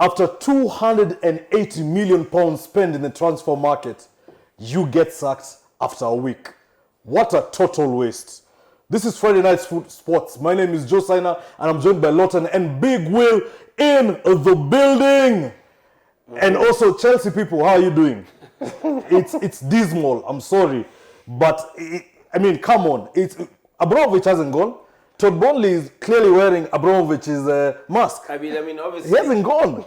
After £280 million spent in the transfer market, you get sacked after a week. What a total waste. This is Friday Night Sports. My name is Saina and I'm joined by Lotan and Big Will in the building. And also, Chelsea people, how are you doing? It's dismal, I'm sorry. But, come on. Abramovich hasn't gone. Todd Bonnley is clearly wearing Abramovich's mask. Obviously. He hasn't gone.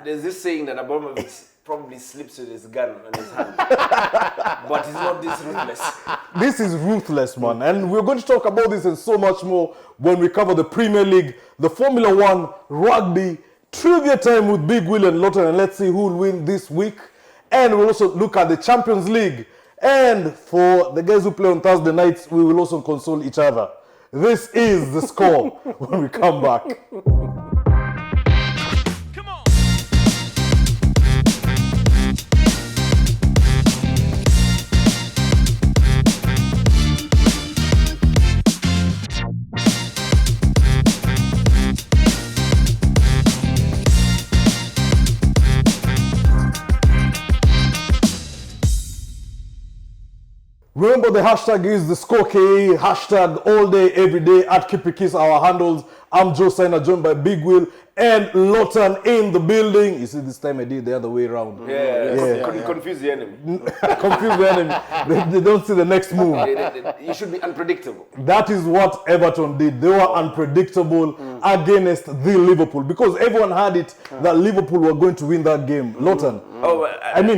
There's this saying that Abramovich probably sleeps with his gun on his hand. But he's not this ruthless. This is ruthless, man. And we're going to talk about this and so much more when we cover the Premier League, the Formula One, rugby, trivia time with Big Will and Lotan, and let's see who will win this week. And we'll also look at the Champions League. And for the guys who play on Thursday nights, we will also console each other. This is The Score when we come back. Remember, the hashtag is the Score KE, hashtag all day, every day at KPKIS, our handles. I'm Saina, joined by Big Will and Lotan in the building. You see, this time I did the other way around. Confuse the enemy. Confuse the enemy. They don't see the next move. You should be unpredictable. That is what Everton did. They were unpredictable against the Liverpool because everyone had it that Liverpool were going to win that game. Lotan.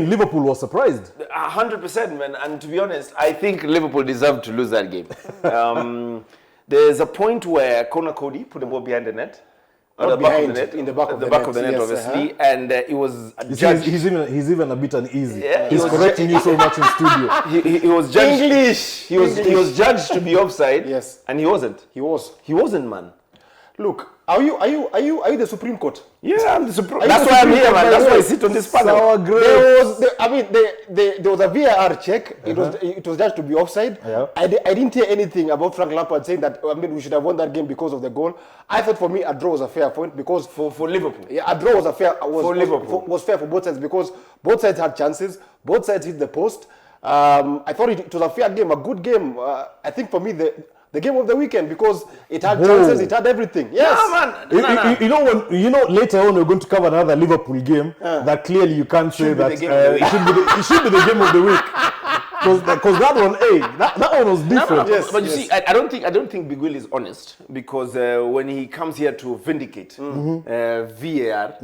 Liverpool was surprised. 100%, man. And to be honest, I think Liverpool deserved to lose that game. There's a point where Conor Cody put the ball behind the net. In the back of the net, obviously, and it was judged. He's even a bit uneasy. Yeah, he's correcting you so much in studio. He was judged. English. He was judged to be offside. Yes, and he wasn't. He wasn't, man. Look, are you the Supreme Court? Yeah, I'm the Supreme. That's why I'm here, man. That's why I sit on this panel. There was a VAR check. It was judged to be offside. Yeah. I didn't hear anything about Frank Lampard saying that we should have won that game because of the goal. I thought for me a draw was a fair point because for Liverpool. Yeah, a draw was Liverpool. Was fair for both sides because both sides had chances. Both sides hit the post. I thought it was a fair game, a good game. I think for me the game of the weekend because it had chances, it had everything. Yes, man. You know, later on we're going to cover another Liverpool game that clearly you can't say that it should be the game of the week because that one was different. Yes, but you see, I don't think Big Will is honest because when he comes here to vindicate VAR,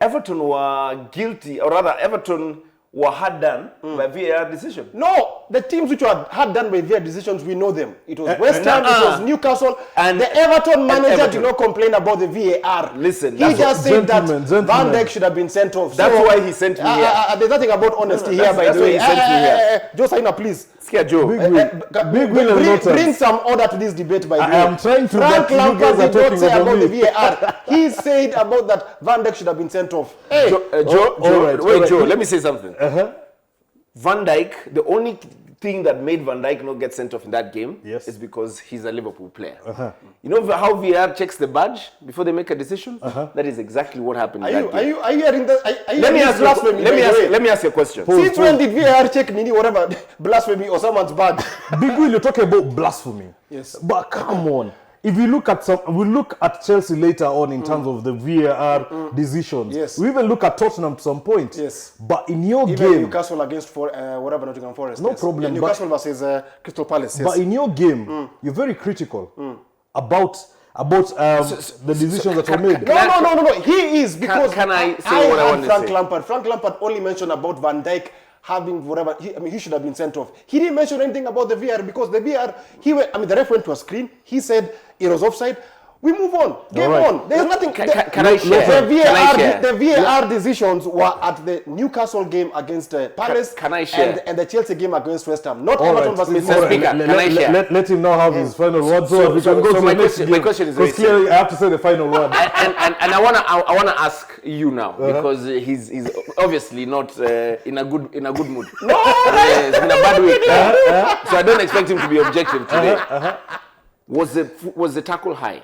Everton were guilty, or rather Everton were hard done by VAR decision. No, the teams which were hard done by VAR decisions, we know them. It was West Ham, it was Newcastle, and the Everton manager did not complain about the VAR. Listen, he just said that Van Dijk should have been sent off. That's why he sent me here. There's nothing about honesty here, by the way. He sent me here. Saina, please. Scare Joe. Big Will and Lotan. Bring some order to this debate, by the way. I am trying to Frank get you guys are talking about me. the VAR. He said about that Van Dijk should have been sent off. Hey, Joe, let me say something. Van Dijk, the only thing that made Van Dijk not get sent off in that game is because he's a Liverpool player. You know how VAR checks the badge before they make a decision? That is exactly what happened in that game. Are you hearing that? Let me ask you a question. Since when did VAR check whatever blasphemy or someone's badge? Big Will, you're talking about blasphemy. Yes. But come on. If we look at Chelsea later on in terms of the VAR decisions. Yes. We even look at Tottenham to some point. Yes. But in your even game, Newcastle against Nottingham Forest. No problem. Yeah, Newcastle versus Crystal Palace. Yes. But in your game, you're very critical about the decisions that were made. No. He is because can I say what I want to Frank say? Lampard. Frank Lampard only mentioned about Van Dijk having whatever. He should have been sent off. He didn't mention anything about the VAR because the VAR. The ref went to a screen. He said it was offside. We move on. Game on. There's nothing. Can I share? The VAR decisions were at the Newcastle game against Palace. Can I share? And the Chelsea game against West Ham. Not Everton versus Mr. Speaker. Can I share? Let him know have his final word. So we can go to my the next question, game. my question is because clearly I have to say the final word. And I wanna ask you now because he's obviously not in a good mood. No, it's been a bad week. So I don't expect him to be objective today. Was the tackle high?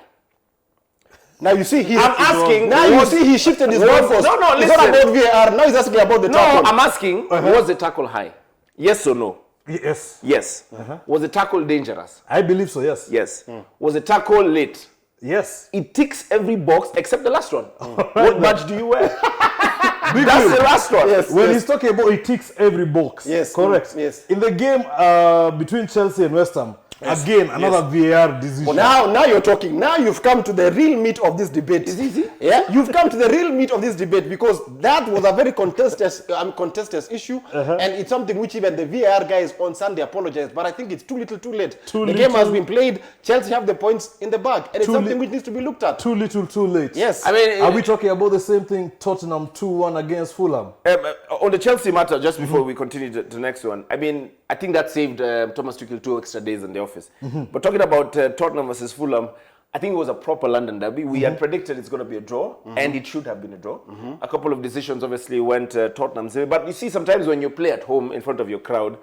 Now you see I'm asking. Now you see he shifted his goalpost. No, it's listen. not about VAR. Now he's asking about the tackle. No, I'm asking. Was the tackle high? Yes or no? Yes. Yes. Was the tackle dangerous? I believe so, yes. Yes. Was the tackle late? Yes. It ticks every box except the last one. What badge do you wear? Big That's deal. the last one. Yes. When he's talking about it ticks every box. Yes. Correct. Yes. In the game between Chelsea and West Ham, again, another VAR decision. Well, now you're talking. Now you've come to the real meat of this debate. Is it? Yeah, you've come to the real meat of this debate because that was a very contested issue, and it's something which even the VAR guys on Sunday apologized. But I think it's too little, too late. The game has been played. Chelsea have the points in the bag, and it's something which needs to be looked at. Too little, too late. Yes. I mean, are we talking about the same thing? Tottenham 2-1 against Fulham. On the Chelsea matter, just before we continue to the next one, I mean, I think that saved Thomas Tuchel 2 extra days in the office. But talking about Tottenham versus Fulham, I think it was a proper London derby. We had predicted it's going to be a draw, and it should have been a draw. A couple of decisions obviously went Tottenham's way. But you see, sometimes when you play at home in front of your crowd,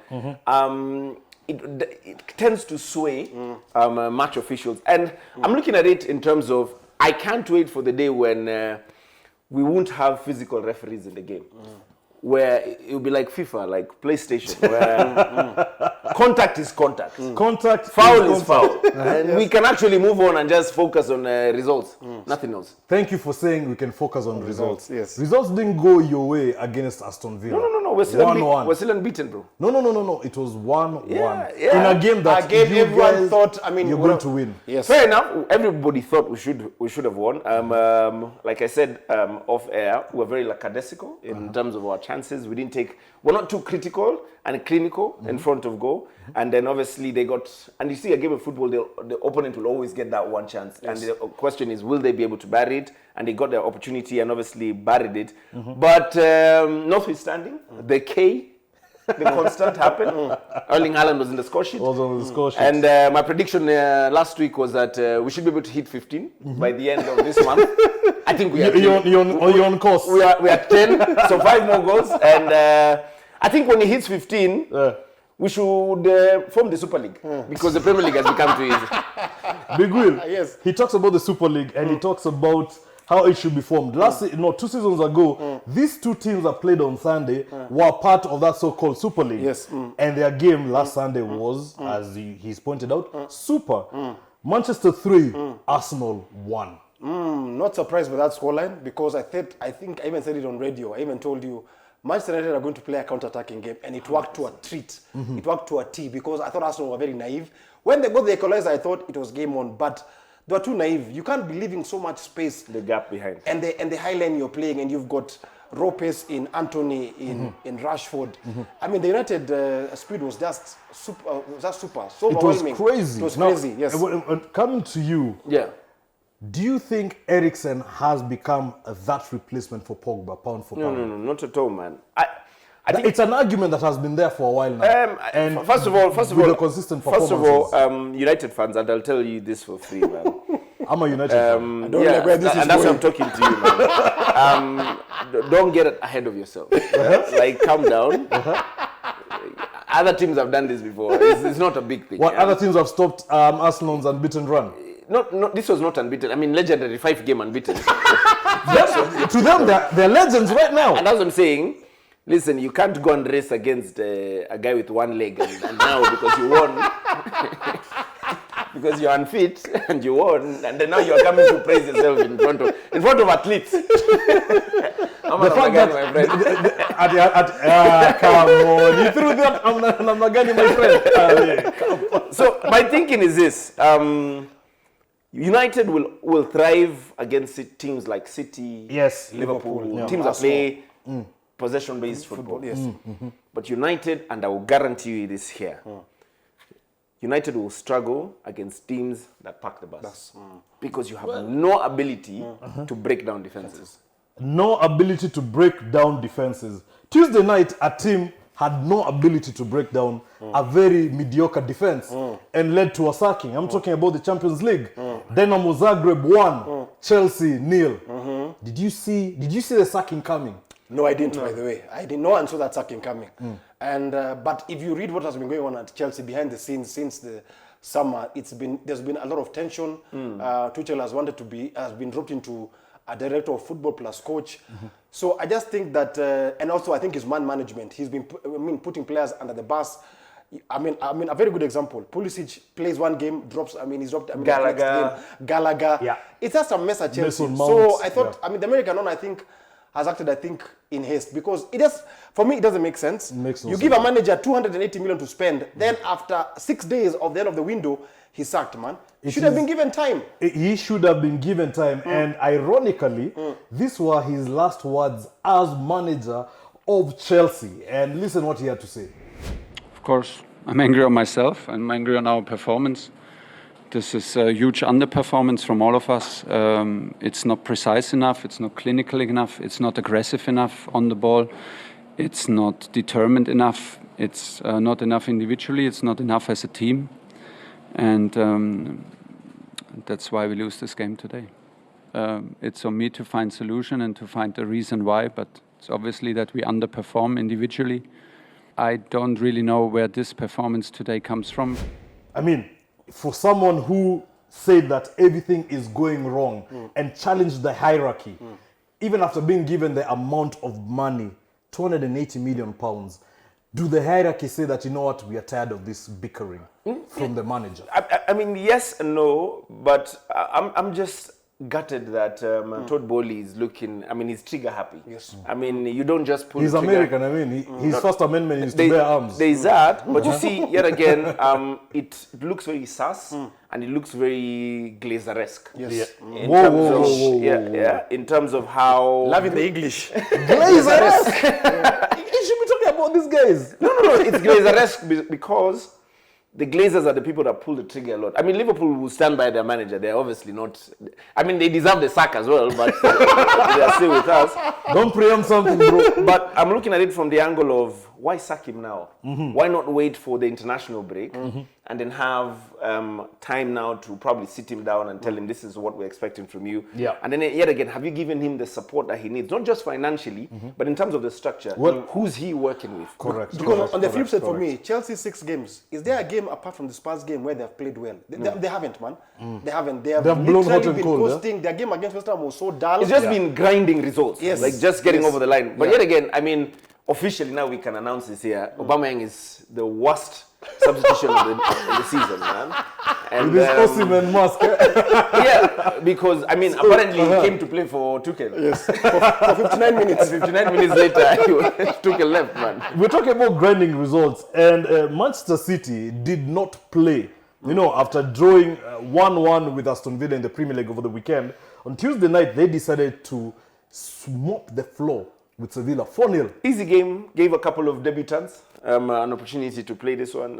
it tends to sway match officials. And I'm looking at it in terms of, I can't wait for the day when we won't have physical referees in the game. Where it will be like FIFA, like PlayStation, where contact is contact. Contact, foul is foul. And we can actually move on and just focus on results, nothing else. Thank you for saying we can focus on results. Yes. Results didn't go your way against Aston Villa. No. We're still 1-1. We're still unbeaten, bro. No. It was 1-1. Yeah. In a game that everyone thought, you're going to win. Yes. Fair enough. Everybody thought we should have won. Like I said off air, we're very lackadaisical in terms of our chances. We're not too critical and clinical in front of goal. And then obviously and you see a game of football, the opponent will always get that one chance. Yes. And the question is, will they be able to bury it? And they got their opportunity and obviously buried it. But notwithstanding, the constant happened. Erling Haaland was in the score sheet. And my prediction last week was that we should be able to hit 15 by the end of this month. I think you're on course. We are 10, so 5 more goals. And I think when he hits 15, we should form the Super League because the Premier League has become too easy. Big Will, yes. He talks about the Super League and he talks about how it should be formed. 2 seasons ago, these two teams that played on Sunday were part of that so-called Super League. Yes. And their game last Sunday was, as he's pointed out, super. Manchester 3, Arsenal 1. Not surprised by that scoreline because I think I even said it on radio. I even told you Manchester United are going to play a counter-attacking game, and it worked to a treat. It worked to a T because I thought Arsenal were very naive. When they got the equalizer, I thought it was game on, but they were too naive. You can't be leaving so much space. The gap behind. And the high line you're playing, and you've got raw pace in Anthony, in Rashford. I mean, the United speed was just super. So overwhelming. It was crazy. It was crazy, yes. Coming to you. Yeah. Do you think Eriksen has become that replacement for Pogba, pound for pound? No, not at all, man. I think it's an argument that has been there for a while now. And first of all, the consistent performances. United fans, and I'll tell you this for free, man. I'm a United fan. I don't like where this is and that's going. why I'm talking to you, man. Don't get ahead of yourself. Like, calm down. Other teams have done this before. It's not a big thing. Other teams have stopped Arsenal's unbeaten run? No, this was not unbeaten. I mean, legendary 5-game unbeaten. To them, they're legends right now. And that's what I'm saying. Listen, you can't go and race against a guy with one leg and now because you won, because you're unfit and you won, and then now you're coming to praise yourself in front of athletes. I'm a Namagani, my friend. Come on, you threw that Namagani, my friend. So my thinking is this. United will thrive against teams like City, Liverpool, teams that play possession-based football. Yes. But United, and I will guarantee you this here, United will struggle against teams that pack the bus. Because you have no ability to break down defenses. No ability to break down defenses. Tuesday night, a team had no ability to break down a very mediocre defense and led to a sacking. I'm talking about the Champions League. Dynamo Zagreb 1, Chelsea 0. Did you see the sacking coming? No, I didn't, by the way. I didn't know and saw that sacking coming. And but if you read what has been going on at Chelsea behind the scenes since summer, there's been a lot of tension. Tuchel has been dropped into a director of football plus coach. So I just think that, and also I think his man management. He's been putting players under the bus. I mean, a very good example. Pulisic plays one game, drops. He's dropped. Gallagher. Yeah. It's just a mess at Chelsea. Mason So Mount, I thought, the American one, I think, has acted, in haste, because for me, it doesn't make sense. You give a manager 280 million to spend, then after 6 days of the end of the window, he's sacked, man. He should have been given time. He should have been given time. And ironically, these were his last words as manager of Chelsea. And listen what he had to say. Of course, I'm angry on myself. I'm angry on our performance. This is a huge underperformance from all of us. It's not precise enough. It's not clinical enough. It's not aggressive enough on the ball. It's not determined enough. It's not enough individually. It's not enough as a team. And that's why we lose this game today. It's on me to find solution and to find the reason why, but it's obviously that we underperform individually. I don't really know where this performance today comes from. For someone who said that everything is going wrong and challenged the hierarchy, even after being given the amount of money, 280 million pounds, do the hierarchy say that, you know what, we are tired of this bickering from the manager? Yes and no, but I'm just gutted that Todd Bowley is looking, he's trigger happy. Yes. You don't just pull He's the trigger. American, his first amendment is to bear arms. There's that, but you see, yet again, it looks very sus and it looks very Glazer-esque. Yes. In terms of how... Loving the English. Glazer-esque! You should be talking about these guys. No, it's Glazer-esque because the Glazers are the people that pull the trigger a lot. Liverpool will stand by their manager. They're obviously not... they deserve the sack as well, but they are still with us. Don't preempt something, bro. But I'm looking at it from the angle of, why sack him now? Why not wait for the international break and then have time now to probably sit him down and tell him this is what we're expecting from you? Yeah. And then yet again, have you given him the support that he needs? Not just financially, but in terms of the structure. Who's he working with? Correct. Because on the flip side for me, Chelsea 6 games, is there a game apart from the Spurs game where they've played well? They haven't, man. They haven't. They have blown hot literally and been cold, coasting. Their game against West Ham was so dull. It's just been grinding results. Yes. Like just getting Yes. over the line. But yet again, officially now we can announce this here. Aubameyang is the worst substitution of the season, man. And With this Osimhen mask. yeah, because apparently he came to play for Tuchel. Yes. For 59 minutes. 59 minutes later, Tuchel left, man. We're talking about grinding results, and Manchester City did not play. After drawing 1-1 with Aston Villa in the Premier League over the weekend, on Tuesday night they decided to mop the floor with Sevilla 4-0. Easy game, gave a couple of debutants an opportunity to play this one.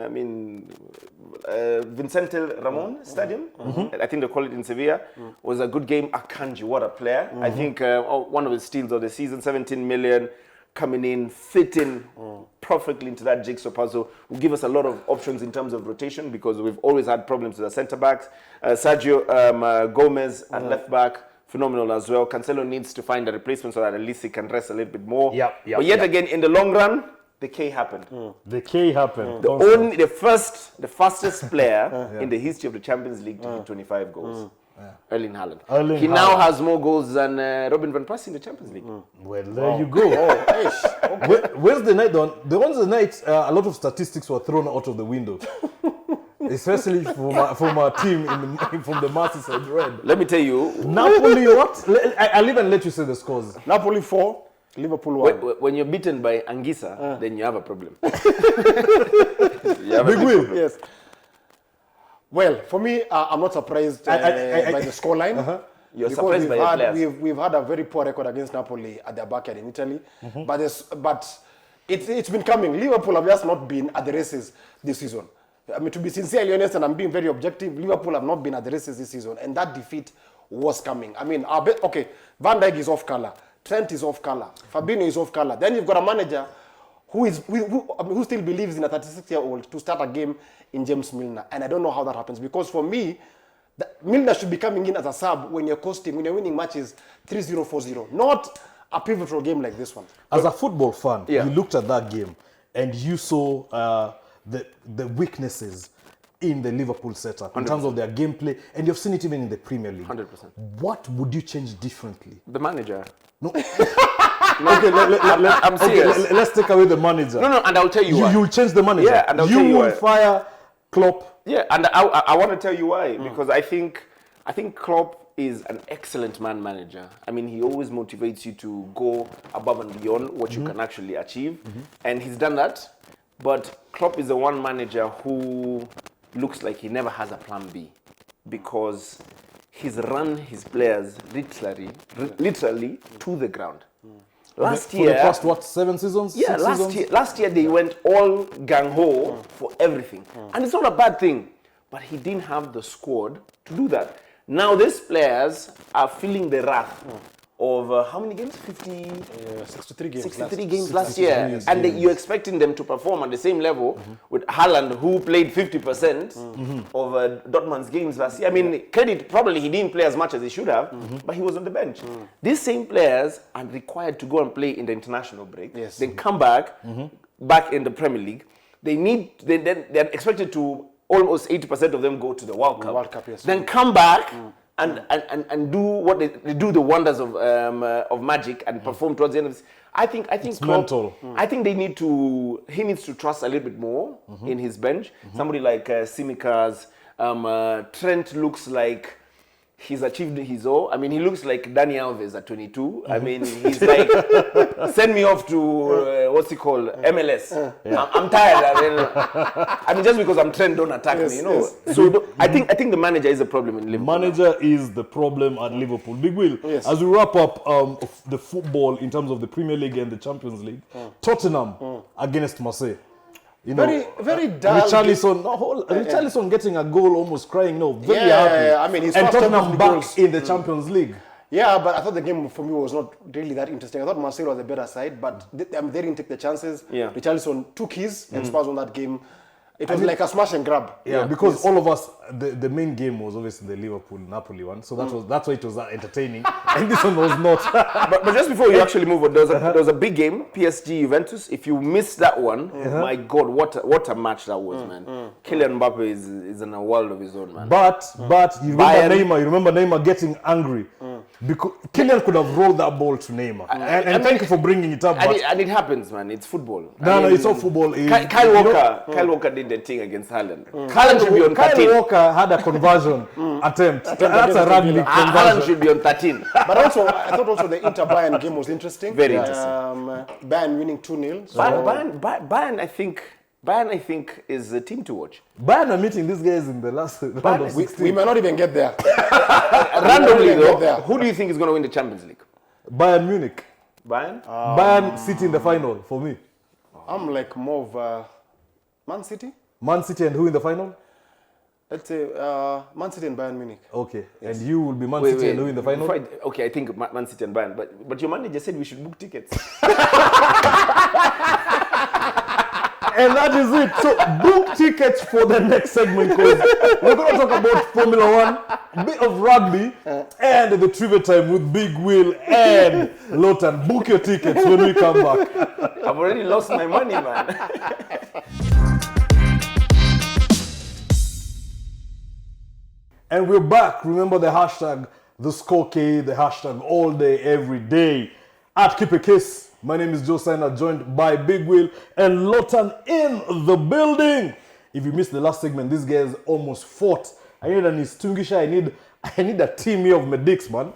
Vicente Ramon Stadium, I think they call it in Sevilla, was a good game. Akanji, what a player. I think one of his steals of the season, 17 million, coming in, fitting perfectly into that jigsaw puzzle, will give us a lot of options in terms of rotation because we've always had problems with the centre-backs. Sergio Gomez at left-back, phenomenal as well. Cancelo needs to find a replacement so that at least he can rest a little bit more. But yet again, in the long run, the K happened. The K happened. The fastest player in the history of the Champions League to hit 25 goals. Erling Haaland. He now has more goals than Robin van Persie in the Champions League. Well, there you go. Wednesday night, the Wednesday night, a lot of statistics were thrown out of the window. Especially from our team from the Merseyside Red. Let me tell you. Napoli, what? I'll even let you say the scores. Napoli 4, Liverpool 1. When you're beaten by Anguissa, then you have a problem. Big win. Yes. Well, for me, I'm not surprised by the scoreline. You're surprised by the players. We've had a very poor record against Napoli at their backyard in Italy. But it's been coming. Liverpool have just not been at the races this season. To be sincerely honest, and I'm being very objective, Liverpool have not been at the races this season, and that defeat was coming. Van Dijk is off colour, Trent is off colour, Fabinho is off colour. Then you've got a manager who still believes in a 36-year-old to start a game in James Milner, and I don't know how that happens because for me, Milner should be coming in as a sub when you're winning matches 3-0, 4-0, not a pivotal game like this one. As a football fan, you looked at that game and you saw the weaknesses in the Liverpool setup in terms of their gameplay, and you've seen it even in the Premier League. 100%. What would you change differently? The manager. No. Okay, I'm serious. Okay, let's take away the manager. No, and I'll tell you why. You'll change the manager. Yeah, and I'll tell you will why. fire Klopp. Yeah, and I want to tell you why. Because I think Klopp is an excellent manager. I mean, he always motivates you to go above and beyond what you can actually achieve. And he's done that. But Klopp is the one manager who looks like he never has a plan B. Because he's run his players literally to the ground. Last year, for the past, what, 7 seasons? Yeah, 6 seasons? last year they went all gung-ho for everything. And it's not a bad thing. But he didn't have the squad to do that. Now these players are feeling the wrath of how many games? 63 games. 63 games last year. And you're expecting them to perform at the same level with Haaland, who played 50% of Dortmund's games last year. I mean, credit, probably he didn't play as much as he should have, but he was on the bench. These same players are required to go and play in the international break, then come back in the Premier League. They're expected to almost 80% of them go to the World Cup. Yes. Then come back and do what they do, the wonders of magic, and perform towards the end of this. I think it's Klopp, mental. I think he needs to trust a little bit more in his bench. Somebody like Tsimikas, Trent looks like he's achieved his own. I mean, he looks like Dani Alves at 22. I mean, he's like, send me off to, what's he called, MLS. I'm tired. I mean, just because I'm Trent, don't attack me, you know. So I think the manager is a problem in Liverpool. Manager is the problem at Liverpool. Big Will, as we wrap up the football in terms of the Premier League and the Champions League, Tottenham against Marseille. You know, very dull. Richarlison getting a goal, almost crying. No, very happy. I mean, his and first Tottenham back in the Champions League. Yeah, but I thought the game for me was not really that interesting. I thought Marseille was the better side, but they didn't take the chances. Yeah. Richarlison took his and Spurs won that game. It was like a smash and grab. Yeah, because all of us, the main game was obviously the Liverpool-Napoli one, so that's why it was that entertaining, and this one was not. but just before you actually move on, there was a big game, PSG-Juventus. If you missed that one, my God, what a match that was, man. Kylian Mbappe is in a world of his own, man. But you remember Neymar getting angry. Because Kylian could have rolled that ball to Neymar. And thank you for bringing it up. And it happens, man. It's football. No, it's not football. Kyle Walker did the thing against Haaland. Haaland should be on 13. Kyle Walker had a conversion attempt. That's a rugby conversion. Haaland should be on 13. But also, I thought also the Inter Bayern game was interesting. Very interesting. Bayern winning 2-0. So Bayern, I think, is a team to watch. Bayern are meeting these guys in the last round of 16. We may not even get there. Randomly though, who do you think is going to win the Champions League? Bayern Munich. Bayern? Bayern City in the final for me. I'm like more of Man City. Man City and who in the final? Let's say Man City and Bayern Munich. Okay, yes. And you will be Man City and who in the final? Okay, I think Man City and Bayern. But your manager said we should book tickets. And that is it. So book tickets for the next segment because we're going to talk about Formula 1, a bit of rugby, and the trivia time with Big Will and Lotan. Book your tickets when we come back. I've already lost my money, man. And we're back. Remember the hashtag, the scorecade, the hashtag all day, every day. At Keep a Kiss. My name is Saina, joined by Big Will and Lotan in the building. If you missed the last segment, these guys almost fought. I need an Istungisha. I need a team here of medics, man.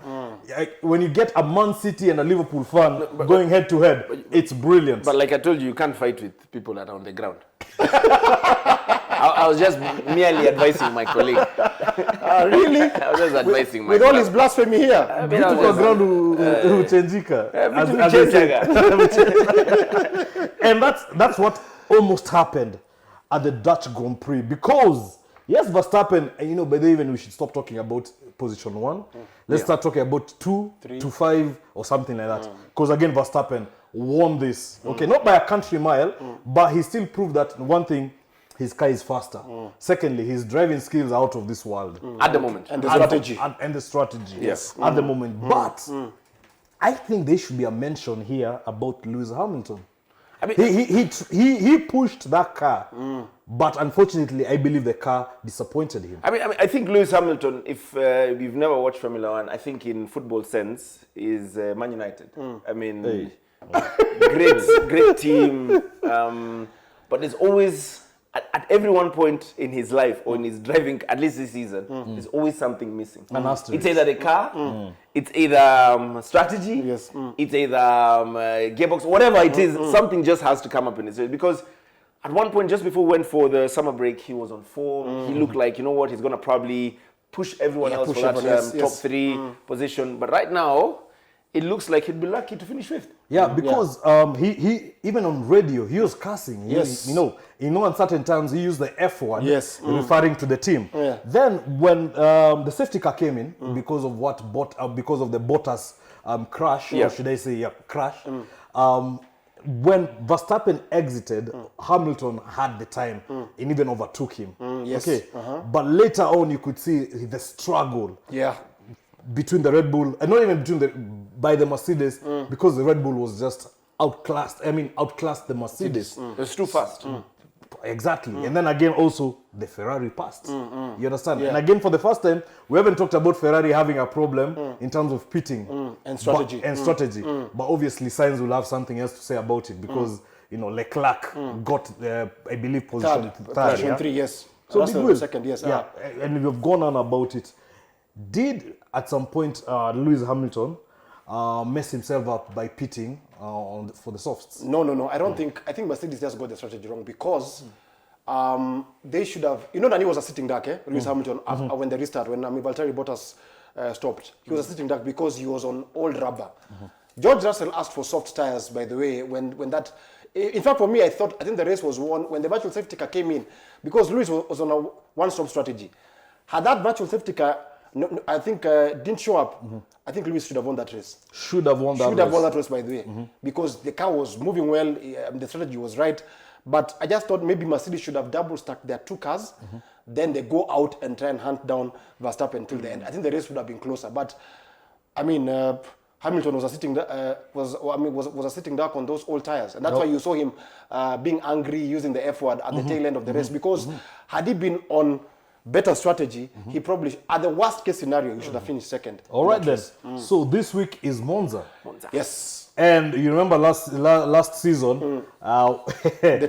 When you get a Man City and a Liverpool fan going head to head, it's brilliant. But like I told you can't fight with people that are on the ground. I was just merely advising my colleague. Really? I was just advising my With all his blasphemy here. People on the ground who Chenjika. And that's what almost happened at the Dutch Grand Prix. Because, yes, Verstappen, and by the even we should stop talking about position 1. Let's start talking about 2, 3 to 5 or something like that. Because again, Verstappen won this. Okay, not by a country mile, but he still proved that one thing, his car is faster. Secondly, his driving skills are out of this world. At the moment. And the strategy. And the strategy. Yes. At the moment. But I think there should be a mention here about Lewis Hamilton. I mean, he pushed that car, but unfortunately, I believe the car disappointed him. I think Lewis Hamilton, if you've never watched Formula One, I think in football sense, is Man United. I mean, great team, but there's always, at every one point in his life or in his driving, at least this season, there's always something missing. It's either the car, it's either strategy, it's either gearbox, whatever it is, something just has to come up in his way. Because at one point, just before we went for the summer break, he was on form. He looked like, you know what, he's going to probably push everyone else for that top 3 position. But right now, it looks like he'd be lucky to finish 5th. Yeah, because he even on radio, he was cussing. You know, at certain times he used the F word, referring to the team. Then when the safety car came in, because of because of the Bottas crash, or should I say, crash, when Verstappen exited, Hamilton had the time and even overtook him. But later on, you could see the struggle. Between the Red Bull, and not even by the Mercedes, because the Red Bull was just outclassed. I mean, outclassed the Mercedes. It was too fast. Exactly. And then again, also, the Ferrari passed. You understand? And again, for the first time, we haven't talked about Ferrari having a problem in terms of pitting. And strategy. But obviously, Sainz will have something else to say about it, because, you know, Leclerc got, I believe, position third. 3, yes. So that's the second, yes. And we've gone on about it. Did, at some point, Lewis Hamilton mess himself up by pitting for the softs? No. I think Mercedes just got the strategy wrong, because they should have... You know that he was a sitting duck, Lewis Hamilton, when they restart, when Valtteri Bottas stopped. He was a sitting duck because he was on old rubber. George Russell asked for soft tires, by the way, when that... In fact, for me, I think the race was won when the virtual safety car came in, because Lewis was on a one-stop strategy. Had that virtual safety car... I think didn't show up. I think Lewis should have won that race. Should have won that race, by the way, because the car was moving well, the strategy was right. But I just thought maybe Mercedes should have double stacked their 2 cars, then they go out and try and hunt down Verstappen till the end. I think the race would have been closer. But I mean, Hamilton was a sitting duck on those old tires, and that's why you saw him being angry, using the F word at the tail end of the race. Because had he been on better strategy, he probably, at the worst case scenario, he should have finished second. All right then. So this week is Monza. Yes. And you remember last season, the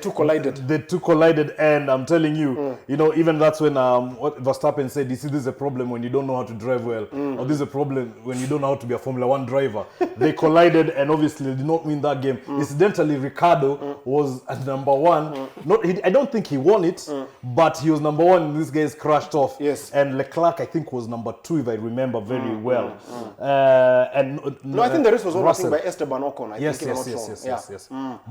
two collided. And I'm telling you, you know, even that's when what Verstappen said, you see, this is a problem when you don't know how to drive well, or this is a problem when you don't know how to be a Formula 1 driver. They collided and obviously did not win that game. Incidentally, Ricciardo was at number 1. I don't think he won it, but he was number 1 and these guys crashed off. Yes. And Leclerc, I think, was number 2, if I remember very well. No, I think the race was won by Esteban Ocon. Yes.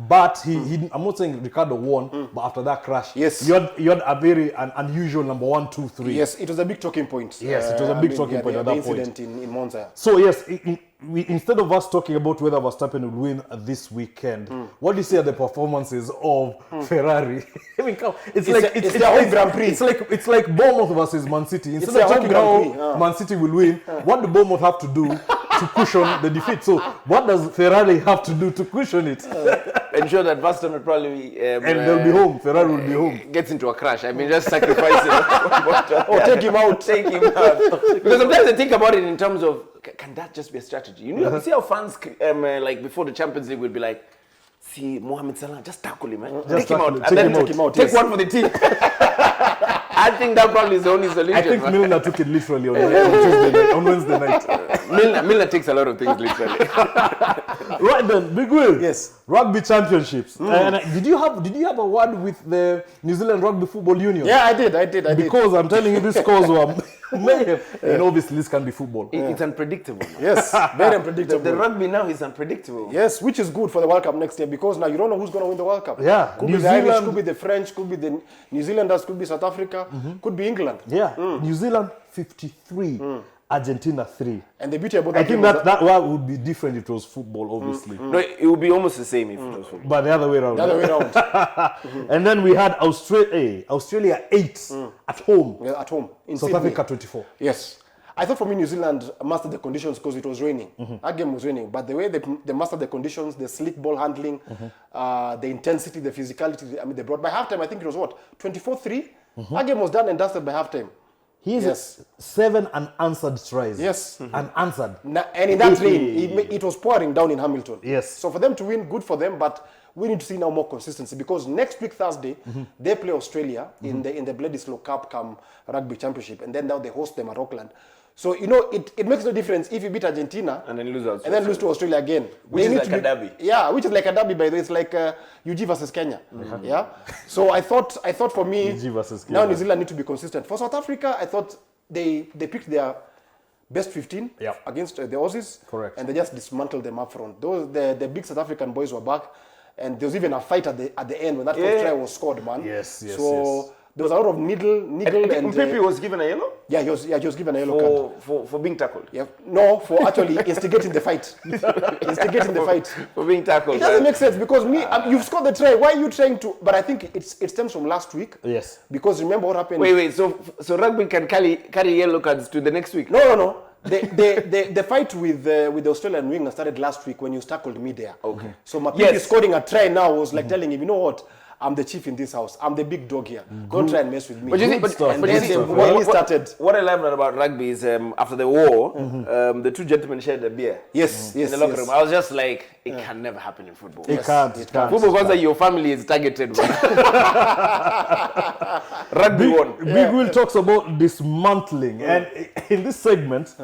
But I'm not saying Ricciardo won, but after that crash, you had a very unusual number 1, 2, 3. Yes, it was a big talking point. Yes, it was a big talking point at that point. Incident in Monza. So yes, instead of us talking about whether Verstappen would win this weekend, what do you say are the performances of Ferrari? I mean, it's their home Grand Prix. It's like Bournemouth versus Man City. Instead of talking how Man City will win, what do Bournemouth have to do to cushion the defeat? So what does Ferrari have to do to cushion it? Ensure that Verstappen will probably and they'll be home. Ferrari will be home. Gets into a crash. I mean, just sacrifice him. Or take him out. Because sometimes I think about it in terms of, can that just be a strategy? You know, you see how fans like before the Champions League would be like, see Mohamed Salah, just tackle him, man. Take him out. Take one for the team. I think that probably is the only solution. I think Milner took it literally on Wednesday night. Milner takes a lot of things literally. Right then, Big Will. Yes. Rugby championships. And did you have a word with the New Zealand Rugby Football Union? Yeah, I did. Because I'm telling you, these scores were mayhem. And obviously, this can be football. It's unpredictable. Yes, very unpredictable. The rugby now is unpredictable. Yes, which is good for the World Cup next year, because now you don't know who's going to win the World Cup. Yeah. Could be the Irish, could be the French, could be the New Zealanders, could be South Africa, could be England. Yeah. New Zealand 53, Argentina 3. And the beauty about that, I think that would be different if it was football, obviously. No, it would be almost the same if it was football. But the other way around. And then we had Australia 8 at home. Yeah, at home. In South Sydney. Africa 24. Yes. I thought for me New Zealand mastered the conditions because it was raining. That game was raining, but the way they mastered the conditions, the slick ball handling, the intensity, the physicality. I mean, they brought by halftime. I think it was what 24-3. That game was done and dusted by halftime. He's 7 unanswered tries. Yes. Unanswered. And in that rain, it was pouring down in Hamilton. Yes. So for them to win, good for them, but we need to see now more consistency because next week, Thursday, they play Australia in the Bledisloe Cup Rugby Championship, and then now they host them at Auckland. So, you know, it makes no difference if you beat Argentina and then lose to Australia again. Which is like a derby. Yeah, which is like a derby, by the way. It's like UG versus Kenya. Yeah. So I thought for me, UG versus Kenya. now New Zealand need to be consistent. For South Africa, I thought they picked their best 15 against the Aussies. Correct. And they just dismantled them up front. The big South African boys were back. And there was even a fight at the end when that first try was scored, man. Yes. There was a lot of niggle and Pepe was given a yellow? Yeah, he was given a yellow card. For being tackled? Yeah. No, for actually instigating the fight. Instigating the fight. For being tackled. It doesn't make sense because you've scored the try. Why are you trying to? But I think it stems from last week. Yes. Because remember what happened. Wait. So rugby can carry yellow cards to the next week? No. The fight with the Australian winger started last week when you tackled me there. Okay. So Mapipi scoring a try now was like telling him, you know what? I'm the chief in this house. I'm the big dog here. Don't try and mess with me. But you see, what I love about rugby is after the war, the two gentlemen shared a beer. Yes. In the locker room. I was just like, it can never happen in football. It can't. Football, because your family is targeted. Rugby won. Big Will talks about dismantling, and in this segment,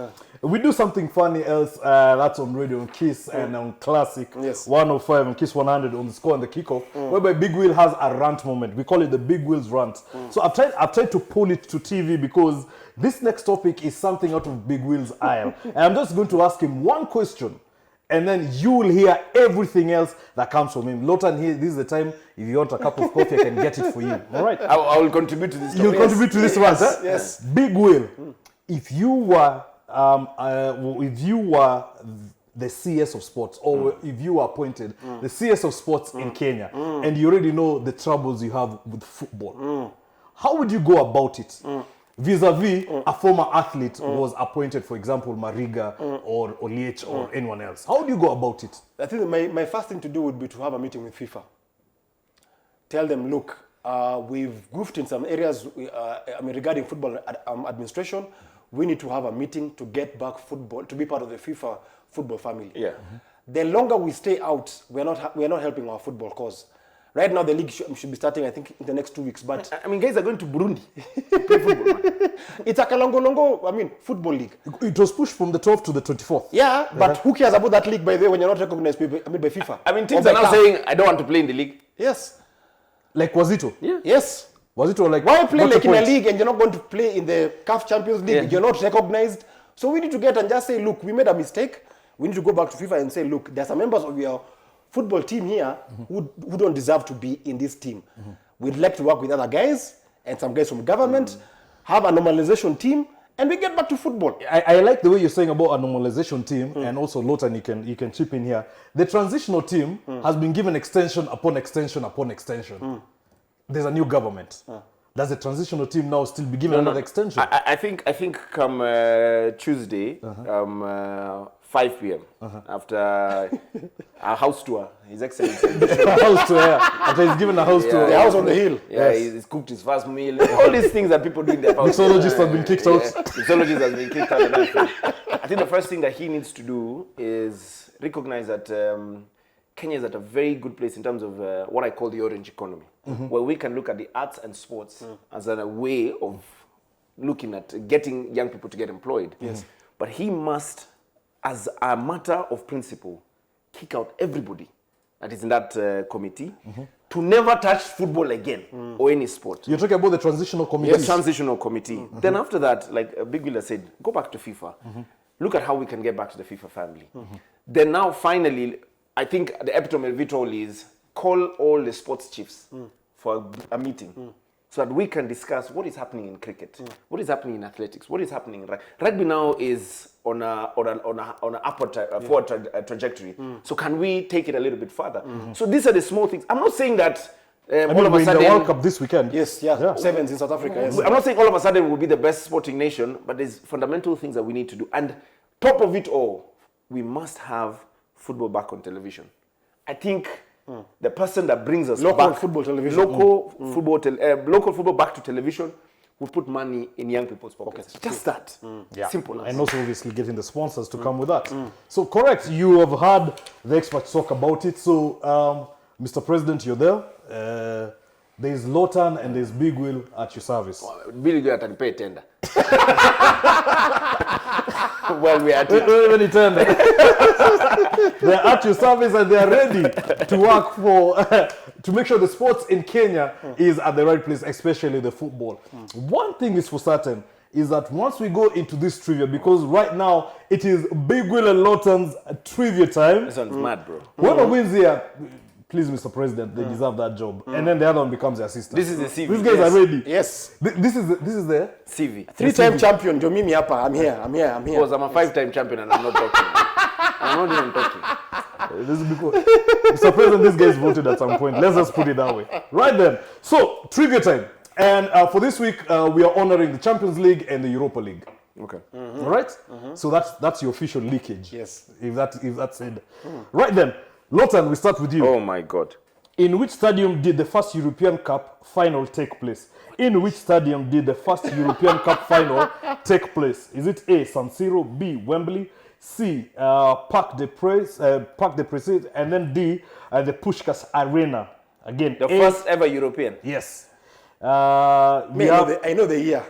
we do something funny else that's on radio on Kiss and on Classic 105 and Kiss 100 on the score and the kickoff, whereby Big Will has a rant moment. We call it the Big Will's rant. So I've tried to pull it to TV because this next topic is something out of Big Will's aisle. And I'm just going to ask him one question, and then you will hear everything else that comes from him. Lotan, this is the time. If you want a cup of coffee, I can get it for you. All right. I will contribute to this. You'll contribute to this one, huh? Yes. Big Will, if you were the CS of sports, or if you were appointed the CS of sports in Kenya, and you already know the troubles you have with football, how would you go about it? Vis-a-vis a former athlete who was appointed, for example, Mariga or Oliech or anyone else. How do you go about it? I think my first thing to do would be to have a meeting with FIFA. Tell them, look, we've goofed in some areas regarding football administration. We need to have a meeting to get back football, to be part of the FIFA football family. Yeah. The longer we stay out, we're not helping our football cause. Right now, the league should be starting, I think, in the next 2 weeks. But I mean, guys are going to Burundi to play football. It's a Kalongo, football league. It was pushed from the 12th to the 24th. Yeah, but who cares about that league, by the way, when you're not recognized by FIFA? I mean, teams are now saying, I don't want to play in the league. Yes. Like Wazito? Yeah. Yes. Wazito, like, why play like in a league and you're not going to play in the CAF Champions League? You're not recognized. So we need to get and just say, look, we made a mistake. We need to go back to FIFA and say, look, there's some members of your football team here who don't deserve to be in this team. We'd like to work with other guys and some guys from government, have a normalization team, and we get back to football. I like the way you're saying about a normalization team, and also Lotan, you can chip in here. The transitional team has been given extension upon extension upon extension. There's a new government. Does the transitional team now still be given another extension? I think come Tuesday, 5 p.m. After a house tour, His Excellency. A house tour, after he's given a house tour. The house on the hill. Yeah, he's cooked his first meal. All these things that people do in their house. Mixologist has been kicked out. Mixologist has been kicked out. And everything. I think the first thing that he needs to do is recognize that Kenya is at a very good place in terms of what I call the orange economy, where we can look at the arts and sports as a way of looking at getting young people to get employed. Yes. But he must, as a matter of principle, kick out everybody that is in that committee to never touch football again or any sport. You're talking about the transitional committee? Yes, transitional committee. Then after that, like Big Willa said, go back to FIFA. Look at how we can get back to the FIFA family. Then now finally, I think the epitome of it all is call all the sports chiefs for a meeting so that we can discuss what is happening in cricket, what is happening in athletics, what is happening in rugby. Rugby now is on an upward forward trajectory. So can we take it a little bit further? So these are the small things. I'm not saying that I mean, all of we're a in the sudden, World Cup this weekend. Yes, yeah. Sevens in South Africa. Yes. I'm not saying all of a sudden we'll be the best sporting nation, but there's fundamental things that we need to do. And top of it all, we must have football back on television. I think the person that brings us Local back, football television. local football back to television will put money in young people's pockets. Just that. Simple as. And also obviously getting the sponsors to come with that. So correct, you have heard the experts talk about it. So Mr. President, you're there. There's Lotan and there's Big Will at your service. Really good at pay tender. Well, we are Really tender. They're at your service and they're ready to work for to make sure the sports in Kenya is at the right place, especially the football. One thing is for certain is that once we go into this trivia, because right now it is Big Will and Lotan's trivia time. This one's mad, bro. Whoever wins here, please, Mr. President, they deserve that job. And then the other one becomes the assistant. This is the CV. These guys are ready. Yes. This is the CV. 3-time champion, Joe Mimi Hapa. I'm here. Because I'm a 5-time champion and I'm not talking. I'm not even talking. This is because Mr. President, these guys voted at some point. Let's just put it that way. Right then. So, trivia time. And for this week, we are honoring the Champions League and the Europa League. Okay. All right? So that's your official leakage. Yes. If that's it. Right then. Lotan, we start with you. Oh my God. In which stadium did the first European Cup final take place? In which stadium did the first European Cup final take place? Is it A, San Siro, B, Wembley, C, Parc des Princes, and then D, the Puskás Arena? Again, The first ever European. Yes. I know the year.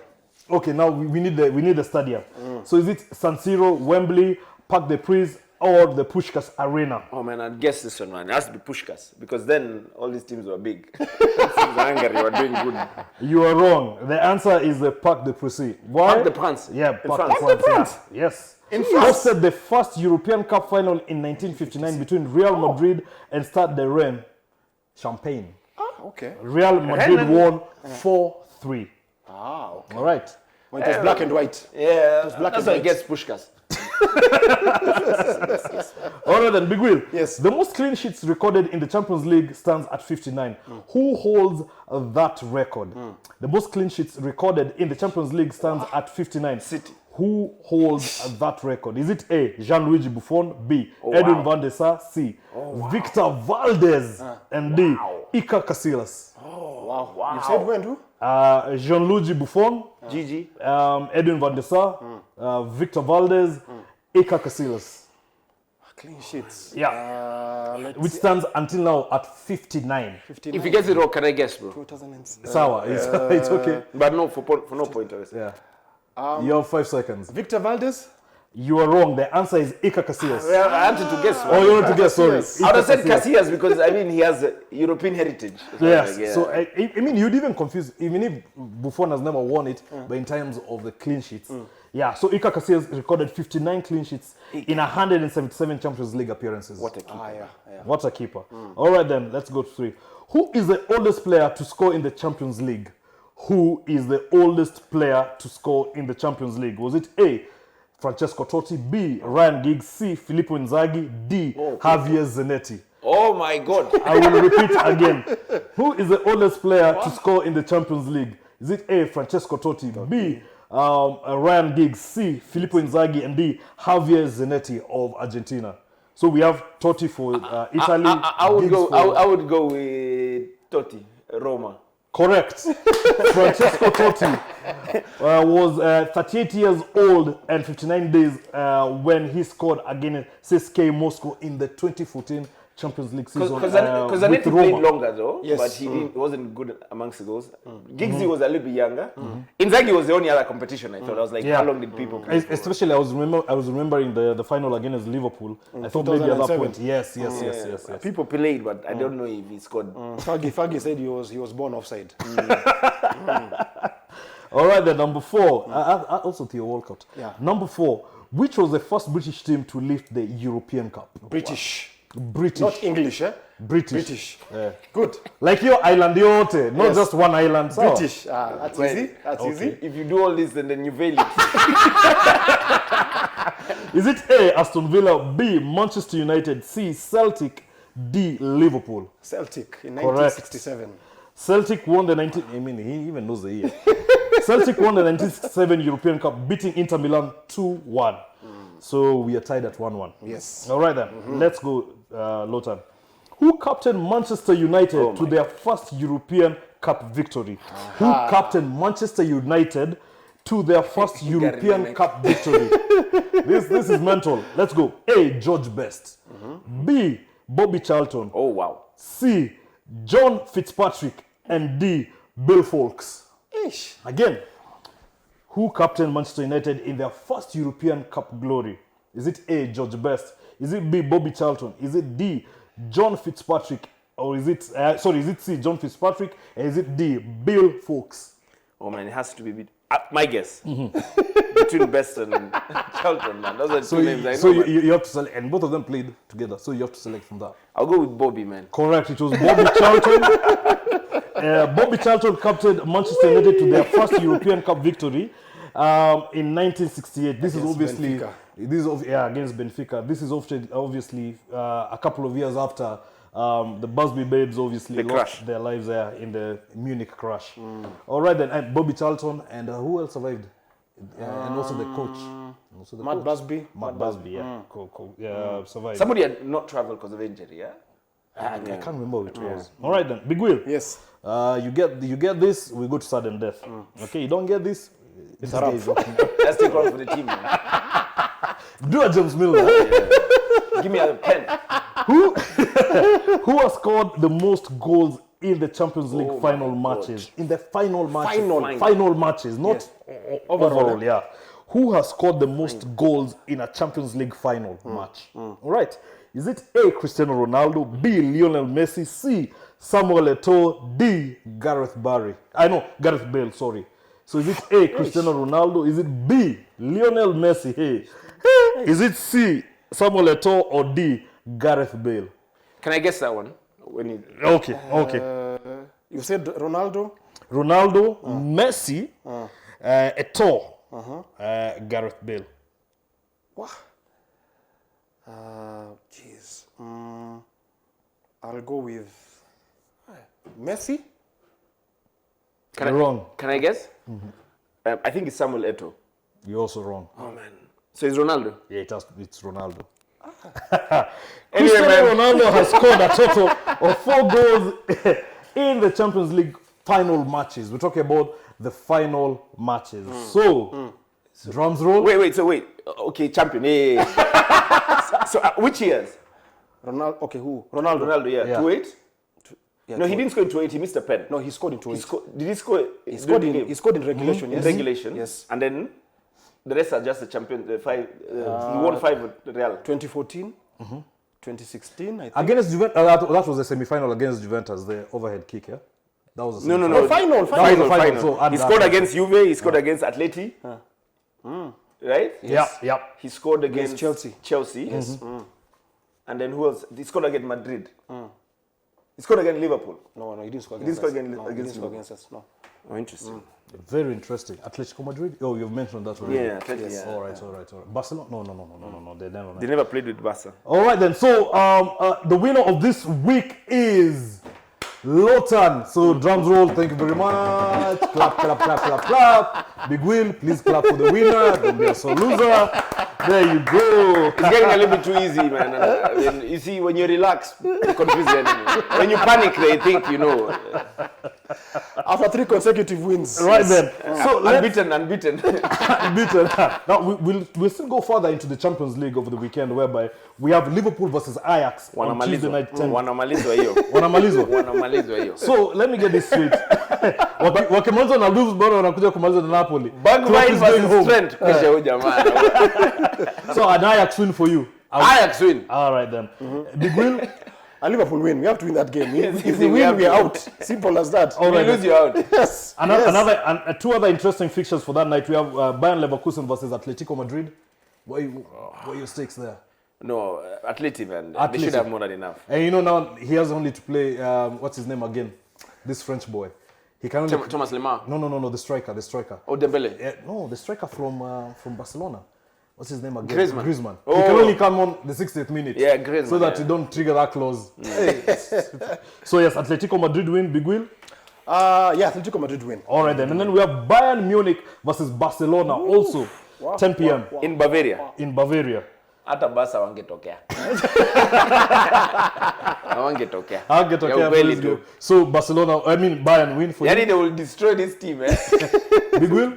Okay, now we need the stadium. So is it San Siro, Wembley, Parc des Princes, or the Puskás Arena? Oh man, I'd guess this one, man. It has to be Puskás because then all these teams were big. Hungary were doing good. You are wrong. The answer is the Parc des Princes. Why? Parc des Princes. Yeah, Parc des France. Princes. Yeah. Yes. In France. Hosted the first European Cup final in 1959 between Real Madrid and Stade de Rennes, Champagne. Okay. Real Madrid won 4-3. Okay. All right. When it was black and white. Yeah, black that's and why I white. guess Puskás. All right then, Big Will. Yes. The most clean sheets recorded in the Champions League stands at 59. Who holds that record? The most clean sheets recorded in the Champions League stands at 59. City. Who holds that record? Is it A, Gianluigi Buffon, B, Edwin van der Sar, C, Victor Valdez, and D, Iker Casillas? Wow. You said when, who? Gianluigi Buffon, Gigi. Edwin van der Sar, Victor Valdez, Iker Casillas. Clean sheets. Yeah. Which stands until now at 59. 59. If you get it wrong, can I guess, bro? 2007. Sawa, it's okay. But no, for no pointers. Yeah. You have 5 seconds. Victor Valdez? You are wrong. The answer is Iker Casillas. Well, I wanted to guess. Oh, you want to guess? Sorry. I would have said Casillas because I mean he has European heritage. Yes. Like, So I mean, you'd even confuse, even if Buffon has never won it, but in terms of the clean sheets. Yeah. So Iker Casillas recorded 59 clean sheets in 177 Champions League appearances. What a keeper. Yeah. What a keeper. All right then, let's go to 3. Who is the oldest player to score in the Champions League? Who is the oldest player to score in the Champions League? Was it A, Francesco Totti, B, Ryan Giggs, C, Filippo Inzaghi, D, Javier Zanetti? Oh my God. I will repeat again. Who is the oldest player to score in the Champions League? Is it A, Francesco Totti, B, Ryan Giggs, C, Filippo Inzaghi, and D, Javier Zanetti of Argentina? So we have Totti for Italy. I would Giggs go. for- I would go with Totti, Roma. Correct. Francesco Totti was 38 years old and 59 days when he scored against CSKA Moscow in the 2014 Champions League season. Because with Zanetti Roma. played longer though, Yes. but he wasn't good amongst the goals. Giggsy was a little bit younger. Inzaghi was the only other competition. I thought I was like, Yeah. how long did people play? Especially, I was remembering the final against Liverpool. I thought maybe at that 2007. point. Yes. People played, but I don't know if he scored. Faggy said he was born offside. All right, then number 4. Also Theo Walcott. Yeah. Number 4. Which was the first British team to lift the European Cup? British. British. Not English, eh? British. Yeah. Good. Like your island, yote, not Yes. just one island. So. British. That's easy. That's easy. If you do all this, then you fail it. Is it A, Aston Villa, B, Manchester United, C, Celtic, D, Liverpool? Celtic in Correct. 1967. Celtic won the 19... I mean, he even knows the year. Celtic won the 1967 European Cup, beating Inter Milan 2-1. So we are tied at 1-1. Yes. All right then, let's go, Lotan. Who captained Manchester United to their first European Cup victory? Who captained Manchester United to their first European Cup victory? This is mental. Let's go. A. George Best. B. Bobby Charlton. Oh, wow. C. John Fitzpatrick. And D. Bill Foulkes. Ish. Again, who captained Manchester United in their first European Cup glory? Is it A. George Best? Is it B. Bobby Charlton? Is it D. John Fitzpatrick? Or is it, is it C. John Fitzpatrick? And is it D. Bill Foulkes? Oh man, it has to be my guess. Between Best and Charlton, man. Those are the two names I know. So you have to select, and both of them played together. So you have to select from that. I'll go with Bobby, man. Correct. It was Bobby Charlton. Bobby Charlton captained Manchester United to their first European Cup victory in 1968. This is obviously against Benfica. This is obviously a couple of years after the Busby Babes obviously lost their lives there in the Munich crash. All right then, and Bobby Charlton and who else survived? And also the coach. Matt Busby. Matt Busby, yeah. Survived. Somebody had not traveled because of injury, yeah? I can't remember who it was. All right then, Big Will. Yes. You get this, we go to sudden death. Okay, you don't get this, it's a wrap. Let's take one for the team, man. Do a James Milner. Give me a pen. Who has scored the most goals in the Champions League final matches? In the final matches. Final matches, not overall, yeah. Who has scored the most goals in a Champions League final match? All right. Is it A. Cristiano Ronaldo, B. Lionel Messi, C. Samuel Eto'o, D. Gareth Bale, sorry. So is it A. Cristiano Ronaldo? Is it B. Lionel Messi? Hey. Is it C. Samuel Eto'o or D. Gareth Bale? Can I guess that one? Okay. You said Ronaldo? Messi, Eto'o, Gareth Bale. What? Jeez. I'll go with Messi. Wrong. Can I guess? I think it's Samuel Eto'o. You're also wrong. Oh man. So it's Ronaldo? Yeah, it's Ronaldo. Anyway, Cristiano Ronaldo has scored a total of 4 goals in the Champions League final matches. We're talking about the final matches. So, drums roll. Wait. Okay, champion. Yeah. So, which years? Ronaldo. Okay, who? Ronaldo, yeah. 2-8? Yeah, no, he didn't score in 2-8. He missed a pen. No, he scored in 2-8. Did he score? He scored in regulation. In regulation. Yes. And then the rest are just the champion. He won 5 with Real. 2014. 2016, I think. Against Juventus, that was the semi-final against Juventus, the overhead kick, yeah? That was the No. Final. So he scored against Juve, he scored against Atleti. Right? Yes. Yeah. He scored against Chelsea. Yes. And then who else? He scored against Madrid. He scored against Liverpool. No, he didn't score He didn't against score us. No, he didn't score against us. No. Oh, interesting. Very interesting. Atletico Madrid? Oh, you've mentioned that already. Yeah, Atleti, Yes. yeah. All right. Barcelona? No. They never met. They never played with Barca. All right then. So the winner of this week is Lotan. So drums roll. Thank you very much. Clap. Big Will, please clap for the winner. Don't be a sore loser. There you go. It's getting a little bit too easy, man. You see, when you relax, you confuse the enemy. When you panic, they think you know. After 3 consecutive wins. Right then. So Unbeaten. Unbeaten. Now we'll still go further into the Champions League over the weekend, whereby we have Liverpool versus Ajax on Tuesday night 10. Wanamalizwa hiyo. So let me get this straight. Wakimaliza na Wolves bado wanakuja kumaliza na Napoli. Bagwine versus Trent. Kisha huyu jamaa. So an Ajax win for you. Ajax win. All right then. Big Will. A Liverpool win. We have to win that game. If we win, we are out. Simple as that. All right, we lose, you out. Yes. Two other interesting fixtures for that night. We have Bayern Leverkusen versus Atletico Madrid. What are your stakes there? No, Atleti, man. Atleti. They should have more than enough. And now he has only to play. What's his name again? This French boy. He can only Thomas Lemar. No. The striker. Oh, Dembele. No, the striker from Barcelona. What's his name again? Griezmann. Oh. He can only come on the 60th minute. Yeah, Griezmann. So that you don't trigger that clause. So yes, Atletico Madrid win. Big Will. Yeah, Atletico Madrid win. All right then. And then we have Bayern Munich versus Barcelona also 10 p.m. In Bavaria. in Bavaria. Hata basa wangetokea. Wangetokea. Yeah, Ukweli please tu. go. So Barcelona, I mean Bayern win for you. Yani they will destroy this team, eh? Big Will?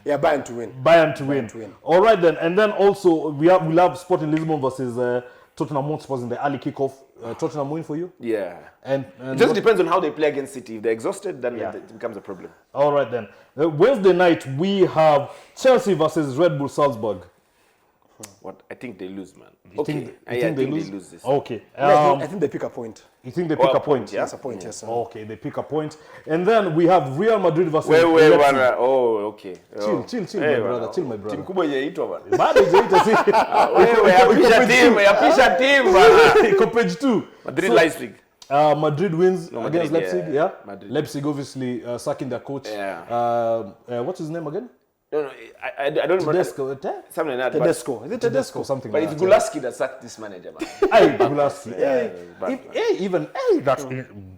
Yeah, Bayern to win. Bayern to win. All right then. And then also we'll have Sporting Lisbon versus Tottenham Hotspur in the early kickoff. Tottenham win for you? Yeah. And It just depends on how they play against City. If they're exhausted, then it becomes a problem. all right then. Wednesday night we have Chelsea versus Red Bull Salzburg. What? I think they lose, man. You think they lose this. Okay. I think they pick a point. You think they pick a point? yeah? That's a point, yes. Okay, they pick a point. And then we have Real Madrid versus Wait, Leipzig. bana. Oh, okay. Chill, Hey, my brother. bana. Chill, my brother. Timu kubwa haijaitwa bana. Bado haijaitwa, see? Wewe yapisha team bana. Iko page 2. Madrid Leipzig. Madrid wins Madrid, against Leipzig, yeah? Madrid. Leipzig obviously sacking their coach. Yeah. What's his name again? No, I don't remember. Tedesco. Something like that. Tedesco. Is it Tedesco, something But like it's that. Gulaski that sacked this manager, man. Hey, Gulaski. Bad, That's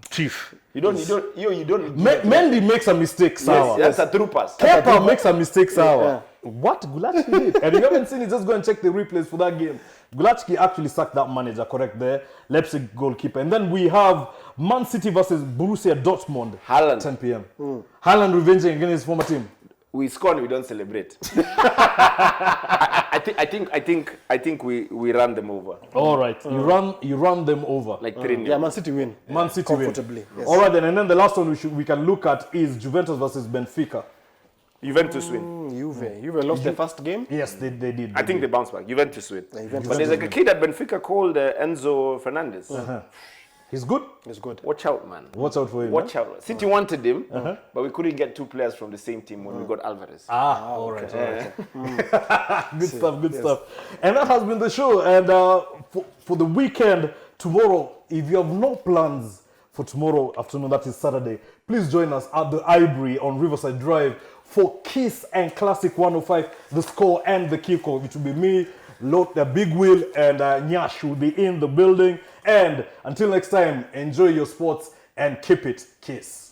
chief. You don't. Mendy makes a mistake, sour. Yes, that's a true pass. Kepa makes a mistake, sour. What Gulaski did? And if you haven't seen it, just go and check the replays for that game. Gulaski actually sacked that manager, correct there. Leipzig goalkeeper. And then we have Man City versus Borussia Dortmund. Haaland. 10 p.m. Haaland revenging against his former team. We score and we don't celebrate. I think we run them over. All right, you run them over. Like 3-0. Yeah, Man City win. Man City win. Comfortably. Yes. All right then, and then the last one we can look at is Juventus versus Benfica. Juventus win. Juve lost their first game. Yes, they did. I think they bounce back. Juventus win. Juventus But there's like a kid at Benfica called Enzo Fernandez. He's good. It's good. Watch out, man. Watch out for him. Watch out. City wanted him, but we couldn't get 2 players from the same team when we got Alvarez. All right. Good stuff. And that has been the show. And for the weekend, tomorrow, if you have no plans for tomorrow afternoon, that is Saturday, please join us at the Ivory on Riverside Drive for Kiss and Classic 105, the score and the kickoff. It will be me, the Big Wheel, and Nyash will be in the building. And until next time, enjoy your sports and keep it Kiss.